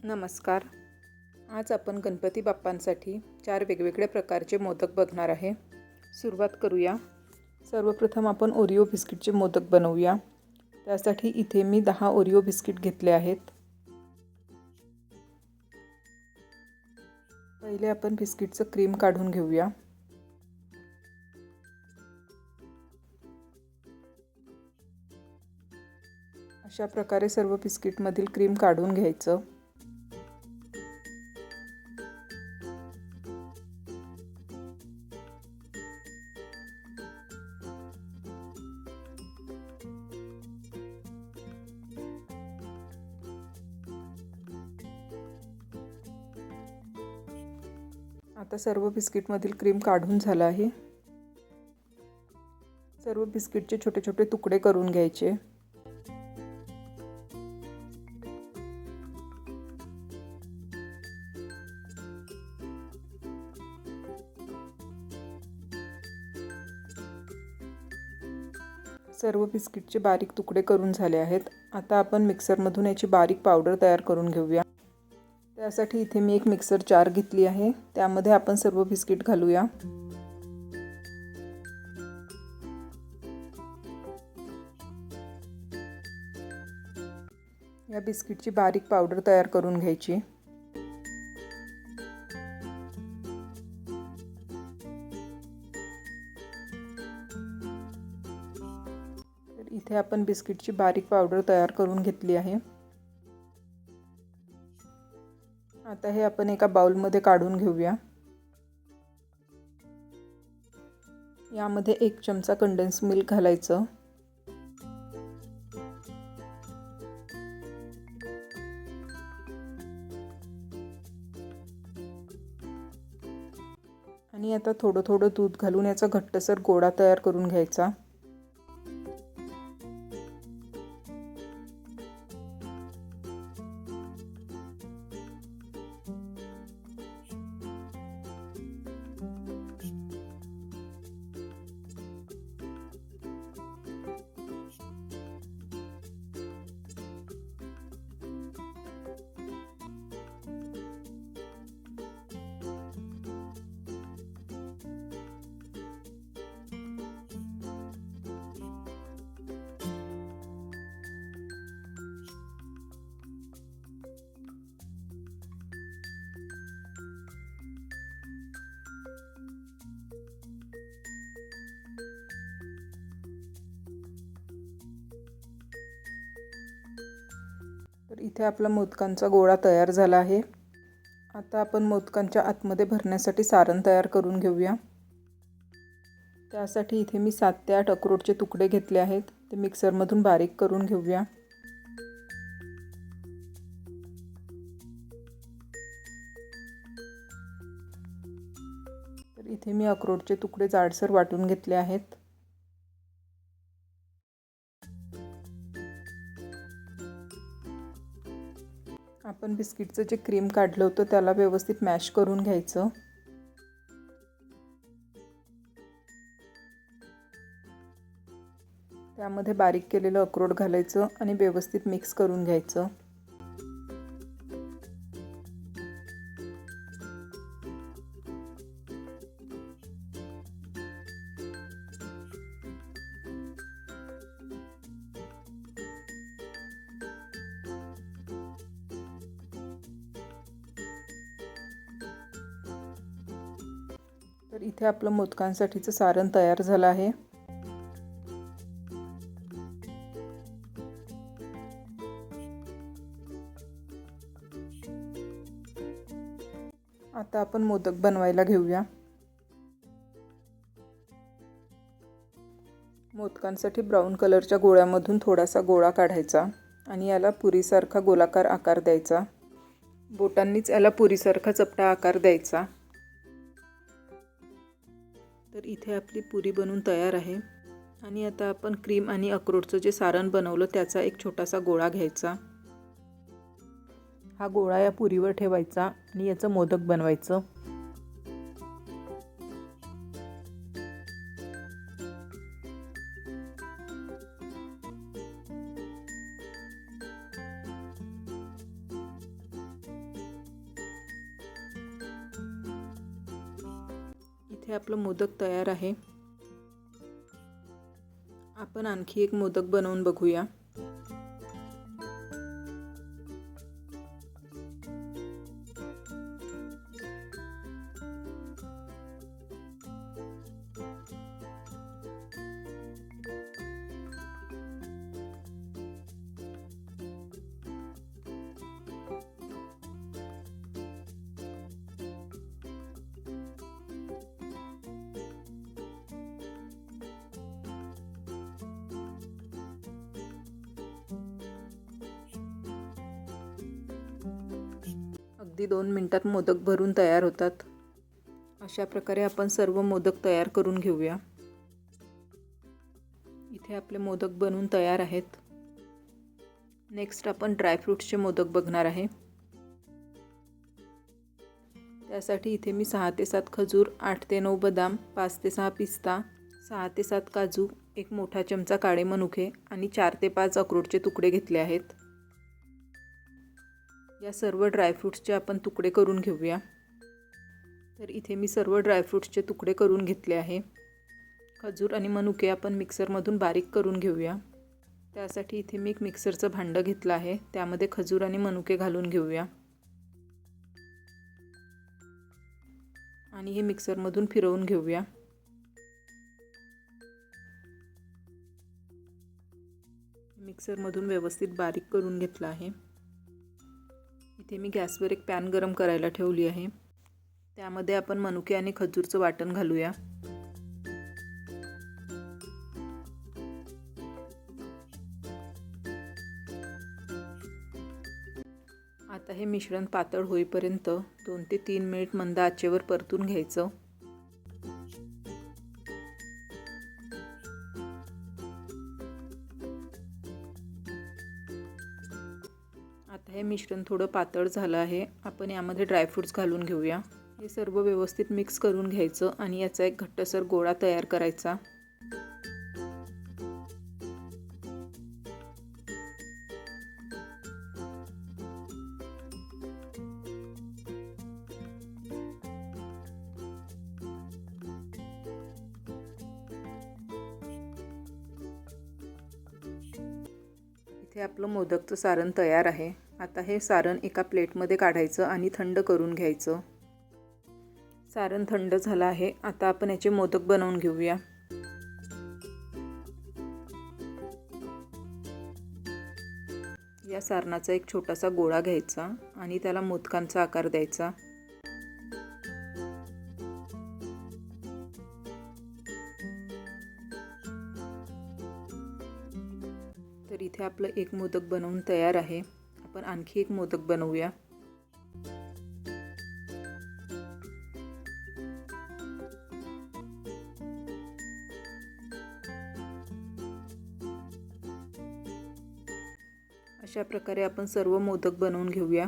नमस्कार. आज आपण गणपती बाप्पांसाठी 4 वेगवेगळ्या प्रकारचे मोदक बघणार आहे. सुरुवात करूया. सर्वप्रथम आपण ओरिओ बिस्किटचे मोदक बनवूया. त्यासाठी इथे मी 10 ओरिओ बिस्किट घेतले आहेत. पहिले आपण बिस्किटचं क्रीम काढून घेऊया. अशा प्रकारे सर्व बिस्किटमधील क्रीम काढून घ्यायचं. आता सर्व बिस्किटमधील क्रीम काढून झाला आहे. सर्व बिस्किटचे छोटे छोटे तुकडे करून घ्यायचे. सर्व बिस्किटचे बारीक तुकडे करून झाले आहेत. आता आपण मिक्सरमधून याची बारीक पावडर तयार करून घेऊया. त्यासाठी इथे मी एक मिक्सर जार घेतली आहे. त्यामध्ये आपण सर्व बिस्किट घालूया. या बिस्किटची बारीक पावडर तयार करून घ्यायची. तर इथे आपण बिस्किटची बारीक पावडर तयार करून घेतली आहे. आता हे आपण एका बाउलमध्ये काढून घेऊया. यामध्ये 1 चमचा कंडेन्स मिल्क घालायचं. आणि आता थोडं थोडं दूध घालून याचा घट्टसर गोळा तयार करून घ्यायचा. तर इथे आपला मोदकांचा गोळा तयार झाला आहे. आता आपण मोदकांच्या आतमध्ये भरण्यासाठी सारण तयार करून घेऊया. त्यासाठी इथे मी 7 ते 8 अक्रोडचे तुकडे घेतले आहेत. ते मिक्सरमधून बारीक करून घेऊया. तर इथे मी अक्रोडचे तुकडे जाडसर वाटून घेतले आहेत. आपण बिस्किटचं जे क्रीम काढलं होतं त्याला व्यवस्थित मॅश करून घ्यायचं. त्यामध्ये बारीक केलेलं अक्रोड घालायचं आणि व्यवस्थित मिक्स करून घ्यायचं. तर इथे आपलं मोदकांसाठीचं सारण तयार झालं आहे. आता आपण मोदक बनवायला घेऊया. मोदकांसाठी ब्राऊन कलरच्या गोळ्यामधून थोडासा गोळा काढायचा आणि याला पुरीसारखा गोलाकार आकार द्यायचा. बोटांनीच याला पुरीसारखा चपटा आकार द्यायचा. तर इथे आपली पुरी बनवून तयार आहे. आणि आता आपण क्रीम आणि अक्रोडचं जे सारण बनवलं त्याचा एक छोटासा गोळा घ्यायचा. हा गोळा या पुरीवर ठेवायचा आणि याचं मोदक बनवायचं. इथे आपलं मोदक तयार आहे. आपण आणखी एक मोदक बनवून बघूया. अगदी 2 मिनिटात मोदक भरून तयार होतात. अशा प्रकारे आपण सर्व मोदक तयार करून घेऊया. इथे आपले मोदक बनवून तयार आहेत. नेक्स्ट आपण ड्रायफ्रूट्सचे मोदक बघणार आहे. त्यासाठी इथे मी 6 ते 7 खजूर, 8 ते 9 बदाम, 5 ते 6 पिस्ता, 6 ते 7 काजू, एक मोठा चमचा काळे मनुके आणि 4 ते 5 अक्रोडचे तुकडे घेतले आहेत. या सर्व ड्रायफ्रूट्सचे आपण तुकडे करून घेऊया. तर इथे मी सर्व ड्रायफ्रूट्सचे तुकडे करून घेतले आहे. खजूर आणि मनुके आपण मिक्सरमधून बारीक करून घेऊया. त्यासाठी इथे मी एक मिक्सरचं भांडं घेतलं आहे. त्यामध्ये खजूर आणि मनुके घालून घेऊया आणि हे मिक्सरमधून फिरवून घेऊया. मिक्सरमधून व्यवस्थित बारीक करून घेतलं आहे. इथे मी गॅसवर एक पॅन गरम करायला ठेवली आहे. त्यामध्ये आपण मनुके आणि खजूरचं वाटण घालूया. आता हे मिश्रण पातळ होईपर्यंत 2 ते 3 मिनिट मंद आचेवर परतून घ्यायचं. आता हे मिश्रण थोडं पातळ झालं आहे. आपण यामध्ये ड्रायफ्रूट्स घालून घेऊया. हे सर्व व्यवस्थित मिक्स करून घ्यायचं आणि याचा एक घट्टसर गोळा तयार करायचा. इथे आपलं मोदकचं सारण तयार आहे. आता हे सारण एका प्लेटमध्ये काढायचं आणि थंड करून घ्यायचं. सारण थंड झालं आहे. आता आपण याचे मोदक बनवून घेऊया. या सारणाचा एक छोटासा गोळा घ्यायचा आणि त्याला मोदकांचा आकार द्यायचा. तर इथे आपलं एक मोदक बनवून तयार आहे. आपण आणखी एक मोदक बनवूया. अशा प्रकारे आपण सर्व मोदक बनवून घेऊया.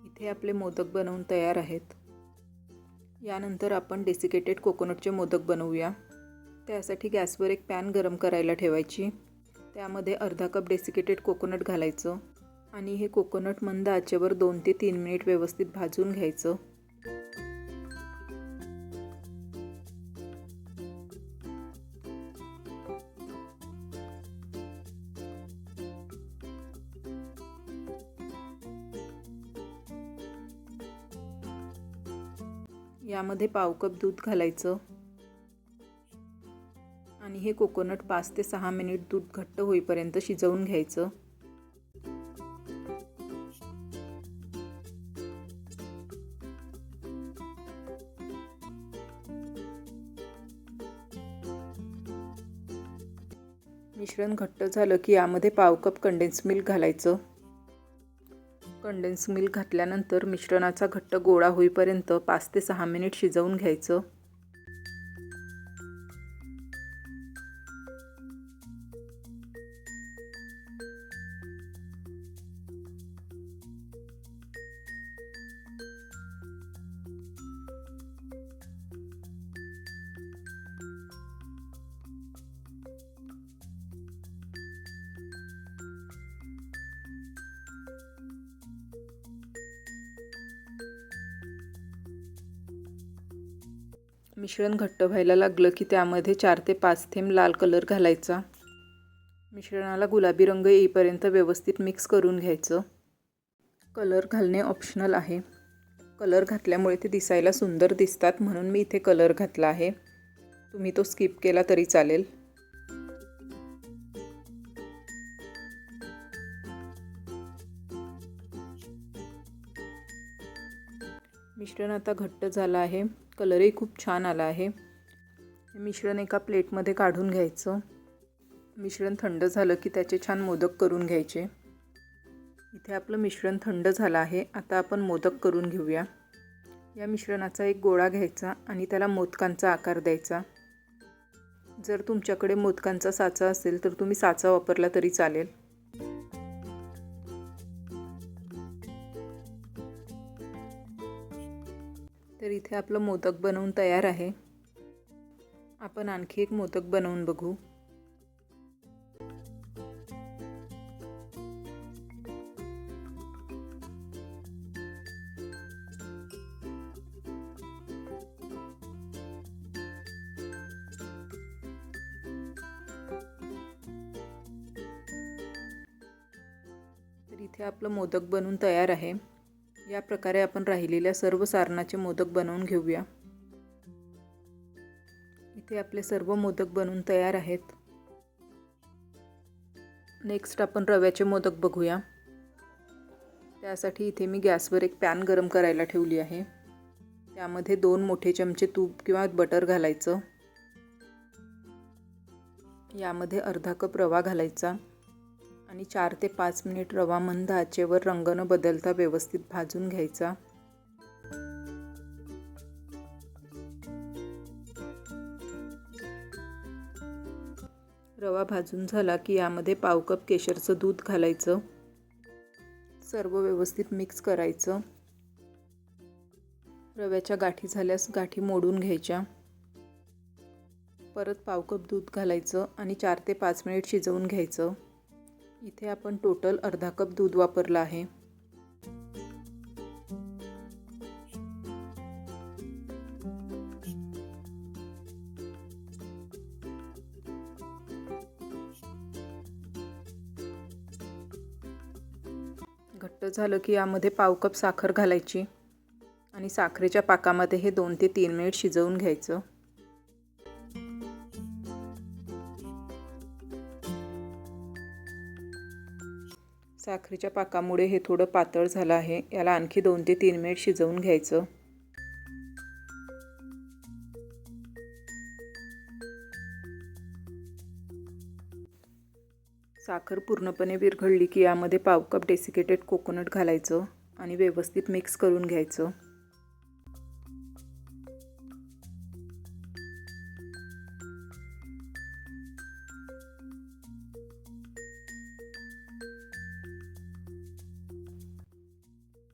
इथे आपले मोदक बनवून तयार आहेत. यानंतर आपण डेसिकेटेड कोकोनटचे मोदक बनवूया. त्यासाठी गॅसवर एक पॅन गरम करायला ठेवायची. त्यामध्ये अर्धा कप डेसिकेटेड कोकोनट घालायचं आणि हे कोकोनट मंद आचेवर 2 ते 3 मिनिट व्यवस्थित भाजून घ्यायचं. यामध्ये पाव कप दूध घालायचं आणि हे कोकोनट 5 ते 6 मिनिट दूध घट्ट होईपर्यंत शिजवून घ्यायचं. मिश्रण घट्ट झालं की यामध्ये पाव कप कंडेन्स मिल्क घालायचं. कंडेन्स मिल्क घातल्यानंतर मिश्रणाचा घट्ट गोळा होईपर्यंत 5 ते 6 मिनिट शिजवून घ्यायचं. मिश्रण घट्ट व्हायला लागलं की त्यामध्ये 4 ते 5 थेंब लाल कलर घालायचा. मिश्रणाला गुलाबी रंग येईपर्यंत व्यवस्थित मिक्स करून घ्यायचं. कलर घालणे ऑप्शनल आहे. कलर घातल्यामुळे ते दिसायला सुंदर दिसतात म्हणून मी इथे कलर घातला आहे. तुम्ही तो स्किप केला तरी चालेल. मिश्रण आता घट्ट झालं आहे. कलरही खूप छान आला आहे. हे मिश्रण एका प्लेटमध्ये काढून घ्यायचं. मिश्रण थंड झालं की त्याचे छान मोदक करून घ्यायचे. इथे आपलं मिश्रण थंड झालं आहे. आता आपण मोदक करून घेऊया. या मिश्रणाचा एक गोळा घ्यायचा आणि त्याला मोदकांचा आकार द्यायचा. जर तुमच्याकडे मोदकांचा साचा असेल तर तुम्ही साचा वापरला तरी चालेल. तर इथे आपलं मोदक बनवून तयार आहे. आपण आणखी एक मोदक बनवून बघू. तर इथे आपलं मोदक बनवून तयार आहे. या प्रकारे आपण राहिलेल्या सर्व सारणाचे मोदक बनवून घेऊया. इथे आपले सर्व मोदक बनवून तयार आहेत. नेक्स्ट आपण रव्याचे मोदक बघूया. त्यासाठी इथे मी गॅसवर एक पॅन गरम करायला ठेवली आहे. त्यामध्ये 2 मोठे चमचे तूप किंवा बटर घालायचं. यामध्ये अर्धा कप रवा घालायचा आणि 4 ते 5 मिनिट रवा मंद आचेवर रंग न बदलता व्यवस्थित भाजून घ्यायचा. रवा भाजून झाला की यामध्ये पाव कप केशरचं दूध घालायचं. सर्व व्यवस्थित मिक्स करायचं. रव्याच्या गाठी झाल्यास गाठी मोडून घ्यायच्या. परत पाव कप दूध घालायचं आणि 4 ते 5 मिनिट शिजवून घ्यायचं. इथे आपण टोटल अर्धा कप दूध वापरलं आहे. घट्ट झालं की यामध्ये पाव कप साखर घालायची आणि साखरेच्या पाकामध्ये हे 2 ते 3 मिनिट शिजवून घ्यायचं. साखरेच्या पाकामुळे हे थोडं पातळ झालं आहे. याला आणखी 2 ते 3 मिनिट शिजवून घ्यायचं. साखर पूर्णपणे विरघळली की यामध्ये पाव कप डेसिकेटेड कोकोनट घालायचं आणि व्यवस्थित मिक्स करून घ्यायचं.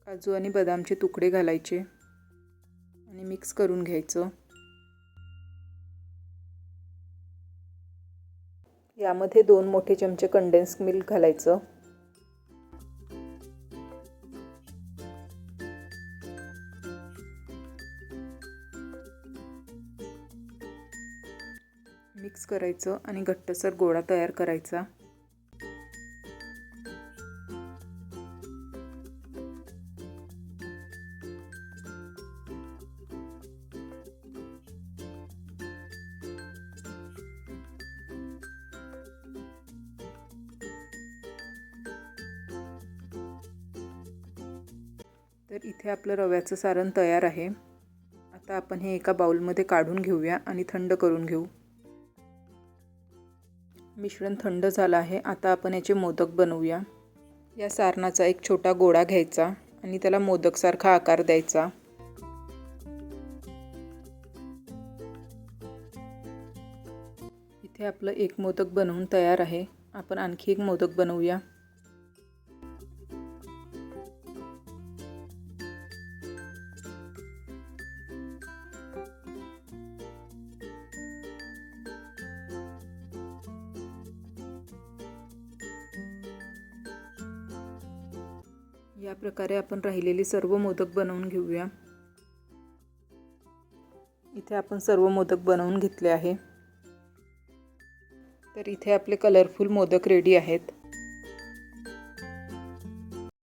काजू आणि बदामचे तुकडे घालायचे आणि मिक्स करून घ्यायचं. यामध्ये 2 मोठे चमचे कंडेन्स मिल्क घालायचं. मिक्स करायचं आणि घट्टसर गोळा तयार करायचा. तर इथे आपलं रव्याचं सारण तयार आहे. आता आपण हे एका बाउलमध्ये काढून घेऊया आणि थंड करून घेऊ. मिश्रण थंड झालं आहे. आता आपण याचे मोदक बनवूया. या सारणाचा एक छोटा गोळा घ्यायचा आणि त्याला मोदकसारखा आकार द्यायचा. इथे आपलं एक मोदक बनवून तयार आहे. आपण आणखी एक मोदक बनवूया. या प्रकारे आपण राहिलेली सर्व मोदक बनवून घेऊया. इथे आपण सर्व मोदक बनवून घेतले आहे. तर इथे आपले कलरफुल मोदक रेडी आहेत.